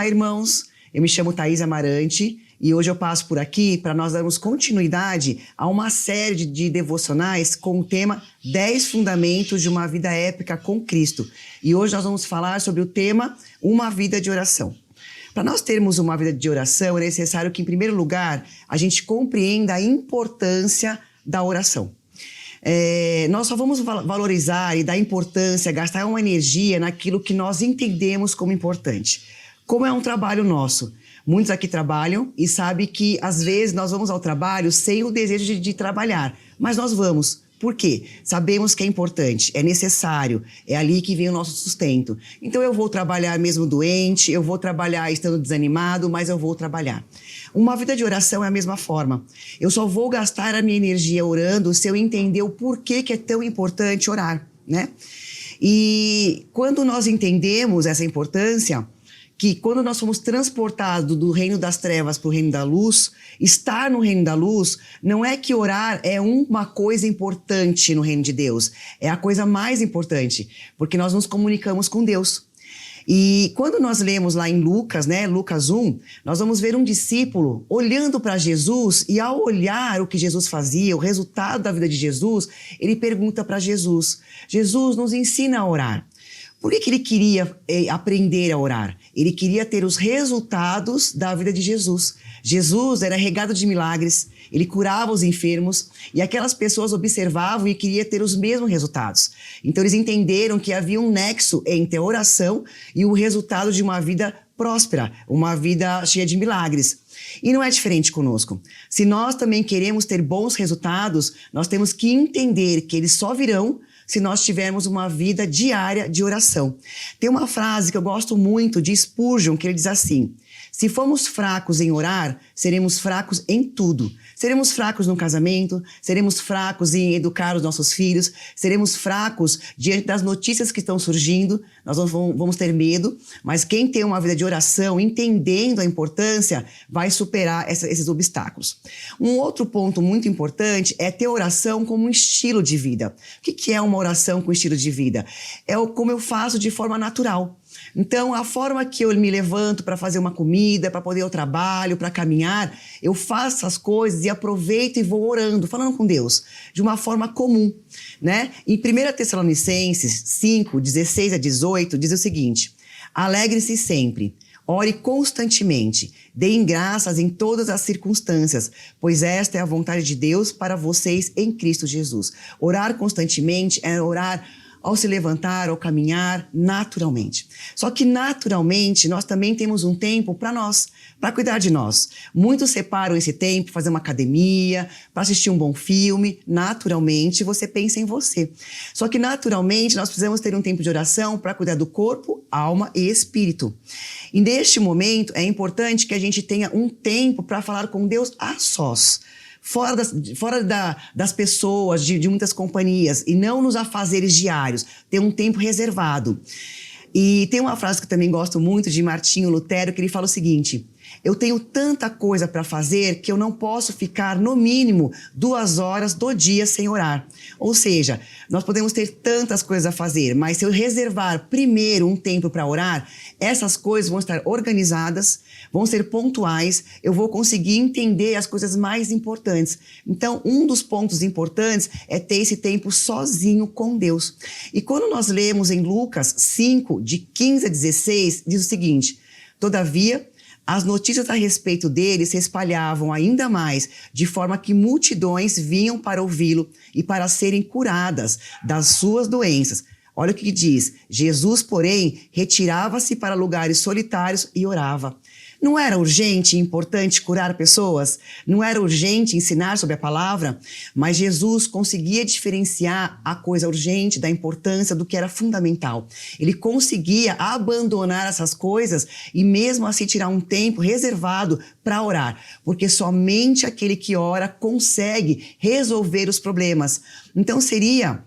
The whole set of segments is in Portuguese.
Olá, irmãos. Eu me chamo Thaís Amarante e hoje eu passo por aqui para nós darmos continuidade a uma série de devocionais com o tema 10 Fundamentos de uma Vida Épica com Cristo. E hoje nós vamos falar sobre o tema Uma Vida de Oração. Para nós termos uma vida de oração, é necessário que, em primeiro lugar, a gente compreenda a importância da oração. Nós só vamos valorizar e dar importância, gastar uma energia naquilo que nós entendemos como importante. Como é um trabalho nosso. Muitos aqui trabalham e sabem que, às vezes, nós vamos ao trabalho sem o desejo de trabalhar. Mas nós vamos. Por quê? Sabemos que é importante, é necessário, é ali que vem o nosso sustento. Então eu vou trabalhar mesmo doente, eu vou trabalhar estando desanimado, mas eu vou trabalhar. Uma vida de oração é a mesma forma. Eu só vou gastar a minha energia orando se eu entender o porquê que é tão importante orar, né? E quando nós entendemos essa importância, que quando nós somos transportados do reino das trevas para o reino da luz, estar no reino da luz não é que orar é uma coisa importante no reino de Deus, é a coisa mais importante, porque nós nos comunicamos com Deus. E quando nós lemos lá em Lucas, né, Lucas 1, nós vamos ver um discípulo olhando para Jesus e ao olhar o que Jesus fazia, o resultado da vida de Jesus, ele pergunta para Jesus, Jesus, nos ensina a orar. Por que ele queria aprender a orar? Ele queria ter os resultados da vida de Jesus. Jesus era regado de milagres, ele curava os enfermos e aquelas pessoas observavam e queriam ter os mesmos resultados. Então eles entenderam que havia um nexo entre a oração e o resultado de uma vida próspera, uma vida cheia de milagres. E não é diferente conosco. Se nós também queremos ter bons resultados, nós temos que entender que eles só virão se nós tivermos uma vida diária de oração. Tem uma frase que eu gosto muito de Spurgeon, que ele diz assim: se formos fracos em orar, seremos fracos em tudo. Seremos fracos no casamento, seremos fracos em educar os nossos filhos, seremos fracos diante das notícias que estão surgindo, nós vamos ter medo, mas quem tem uma vida de oração, entendendo a importância, vai superar esses obstáculos. Um outro ponto muito importante é ter oração como um estilo de vida. O que é uma oração com estilo de vida? É como eu faço de forma natural. Então, a forma que eu me levanto para fazer uma comida, para poder ir ao trabalho, para caminhar, eu faço as coisas e aproveito e vou orando, falando com Deus, de uma forma comum, né? Em 1 Tessalonicenses 5, 16 a 18, diz o seguinte: alegre-se sempre, ore constantemente, deem graças em todas as circunstâncias, pois esta é a vontade de Deus para vocês em Cristo Jesus. Orar constantemente é orar ao se levantar, ao caminhar, naturalmente. Só que naturalmente nós também temos um tempo para nós, para cuidar de nós. Muitos separam esse tempo para fazer uma academia, para assistir um bom filme. Naturalmente você pensa em você. Só que naturalmente nós precisamos ter um tempo de oração para cuidar do corpo, alma e espírito. E neste momento é importante que a gente tenha um tempo para falar com Deus a sós. Fora das pessoas, de muitas companhias, e não nos afazeres diários, ter um tempo reservado. E tem uma frase que eu também gosto muito de Martinho Lutero, que ele fala o seguinte: eu tenho tanta coisa para fazer que eu não posso ficar, no mínimo, 2 horas do dia sem orar. Ou seja, nós podemos ter tantas coisas a fazer, mas se eu reservar primeiro um tempo para orar, essas coisas vão estar organizadas, vão ser pontuais, eu vou conseguir entender as coisas mais importantes. Então, um dos pontos importantes é ter esse tempo sozinho com Deus. E quando nós lemos em Lucas 5, de 15 a 16, diz o seguinte: todavia, as notícias a respeito dele se espalhavam ainda mais, de forma que multidões vinham para ouvi-lo e para serem curadas das suas doenças. Olha o que diz: Jesus, porém, retirava-se para lugares solitários e orava. Não era urgente e importante curar pessoas? Não era urgente ensinar sobre a palavra? Mas Jesus conseguia diferenciar a coisa urgente da importância do que era fundamental. Ele conseguia abandonar essas coisas e mesmo assim tirar um tempo reservado para orar. Porque somente aquele que ora consegue resolver os problemas. Então seria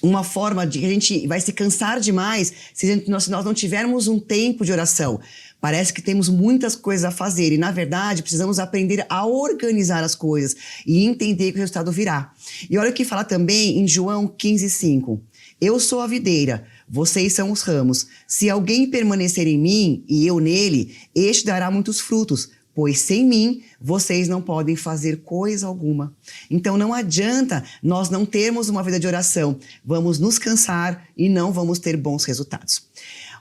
uma forma de que a gente vai se cansar demais se nós não tivermos um tempo de oração. Parece que temos muitas coisas a fazer e, na verdade, precisamos aprender a organizar as coisas e entender que o resultado virá. E olha o que fala também em João 15:5. Eu sou a videira, vocês são os ramos. Se alguém permanecer em mim e eu nele, este dará muitos frutos, pois sem mim vocês não podem fazer coisa alguma. Então não adianta nós não termos uma vida de oração. Vamos nos cansar e não vamos ter bons resultados.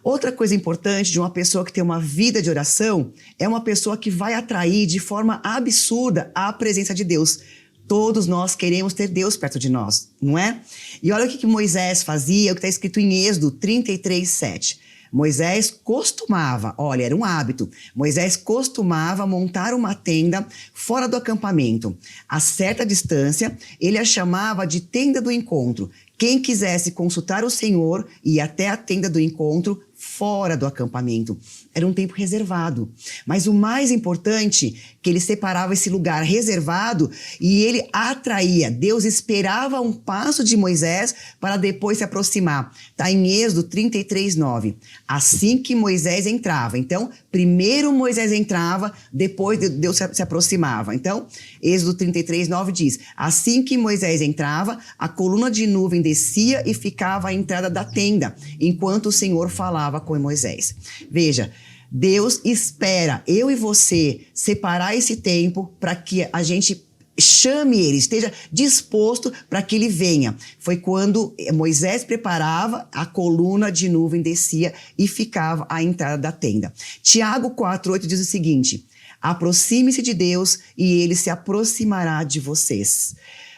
Outra coisa importante de uma pessoa que tem uma vida de oração é uma pessoa que vai atrair de forma absurda a presença de Deus. Todos nós queremos ter Deus perto de nós, não é? E olha o que Moisés fazia, o que está escrito em Êxodo 33:7. Moisés costumava, olha, era um hábito, Moisés costumava montar uma tenda fora do acampamento. A certa distância, ele a chamava de tenda do encontro. Quem quisesse consultar o Senhor ia até a tenda do encontro fora do acampamento. Era um tempo reservado. Mas o mais importante, que ele separava esse lugar reservado e ele atraía. Deus esperava um passo de Moisés para depois se aproximar. Está em Êxodo 33:9. Assim que Moisés entrava. Então, primeiro Moisés entrava, depois Deus se aproximava. Então, Êxodo 33:9 diz: assim que Moisés entrava, a coluna de nuvem descia e ficava à entrada da tenda, enquanto o Senhor falava com Moisés. Veja, Deus espera eu e você separar esse tempo para que a gente chame ele, esteja disposto para que ele venha. Foi quando Moisés preparava, a coluna de nuvem descia e ficava à entrada da tenda. Tiago 4:8 diz o seguinte: aproxime-se de Deus e ele se aproximará de vocês.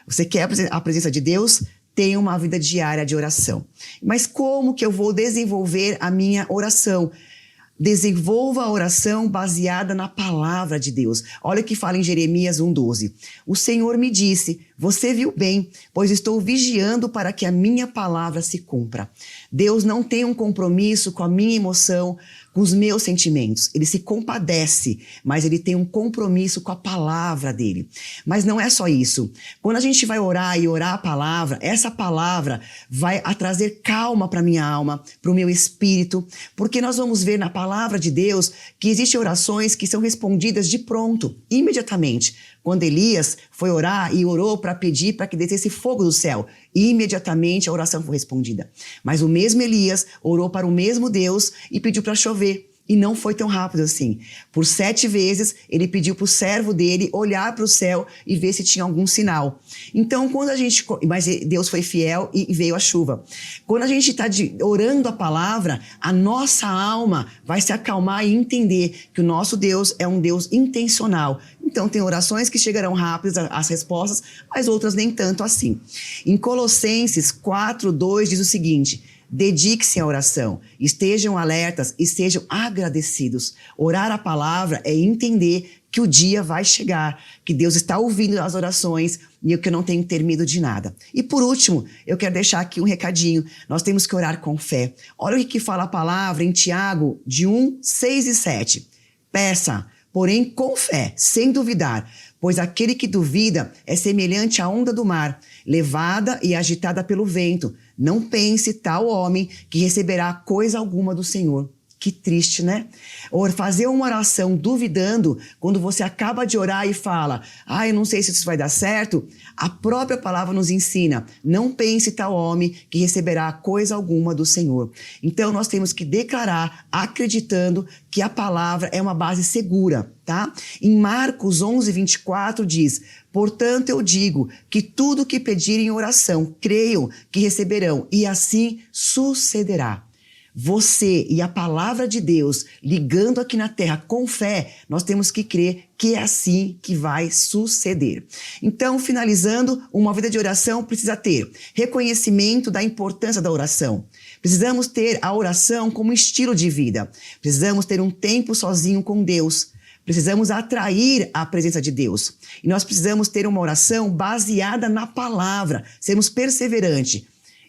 Você quer a presença de Deus? Tenha uma vida diária de oração. Mas como que eu vou desenvolver a minha oração? Desenvolva a oração baseada na palavra de Deus. Olha o que fala em Jeremias 1:12. O Senhor me disse, você viu bem, pois estou vigiando para que a minha palavra se cumpra. Deus não tem um compromisso com a minha emoção, com os meus sentimentos. Ele se compadece, mas ele tem um compromisso com a palavra dele. Mas não é só isso. Quando a gente vai orar e orar a palavra, essa palavra vai trazer calma para minha alma, para o meu espírito, porque nós vamos ver na palavra de Deus que existem orações que são respondidas de pronto, imediatamente. Quando Elias foi orar e orou para pedir para que descesse fogo do céu, imediatamente a oração foi respondida. Mas o mesmo Elias orou para o mesmo Deus e pediu para chover. E não foi tão rápido assim. Por 7 vezes, ele pediu para o servo dele olhar para o céu e ver se tinha algum sinal. Então, quando a gente... Mas Deus foi fiel e veio a chuva. Quando a gente está orando a palavra, a nossa alma vai se acalmar e entender que o nosso Deus é um Deus intencional. Então, tem orações que chegarão rápidas, as respostas, mas outras nem tanto assim. Em Colossenses 4:2 diz o seguinte: dedique-se à oração, estejam alertas e sejam agradecidos. Orar a palavra é entender que o dia vai chegar, que Deus está ouvindo as orações e que eu não tenho que ter medo de nada. E por último, eu quero deixar aqui um recadinho. Nós temos que orar com fé. Olha o que fala a palavra em Tiago 1:6 e 7. Peça, porém com fé, sem duvidar, pois aquele que duvida é semelhante à onda do mar, levada e agitada pelo vento. Não pense tal homem que receberá coisa alguma do Senhor. Que triste, né? Ou fazer uma oração duvidando, quando você acaba de orar e fala, eu não sei se isso vai dar certo, a própria palavra nos ensina, não pense tal homem que receberá coisa alguma do Senhor. Então nós temos que declarar, acreditando que a palavra é uma base segura, tá? Em Marcos 11:24 diz, portanto eu digo que tudo que pedirem em oração, creiam que receberão e assim sucederá. Você e a palavra de Deus ligando aqui na terra com fé, nós temos que crer que é assim que vai suceder. Então, finalizando, uma vida de oração precisa ter reconhecimento da importância da oração. Precisamos ter a oração como estilo de vida. Precisamos ter um tempo sozinho com Deus. Precisamos atrair a presença de Deus. E nós precisamos ter uma oração baseada na palavra, sermos perseverantes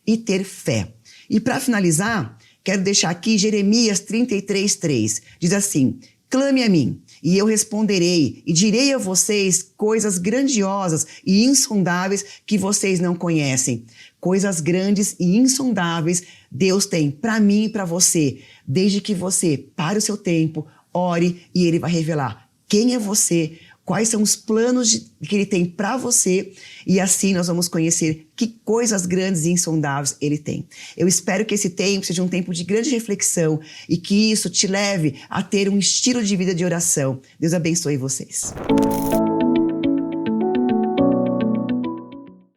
e ter fé. E para finalizar, quero deixar aqui Jeremias 33:3. Diz assim, clame a mim e eu responderei e direi a vocês coisas grandiosas e insondáveis que vocês não conhecem. Coisas grandes e insondáveis Deus tem para mim e para você, desde que você pare o seu tempo, ore e Ele vai revelar quem é você, quais são os planos que Ele tem para você, e assim nós vamos conhecer que coisas grandes e insondáveis Ele tem. Eu espero que esse tempo seja um tempo de grande reflexão e que isso te leve a ter um estilo de vida de oração. Deus abençoe vocês.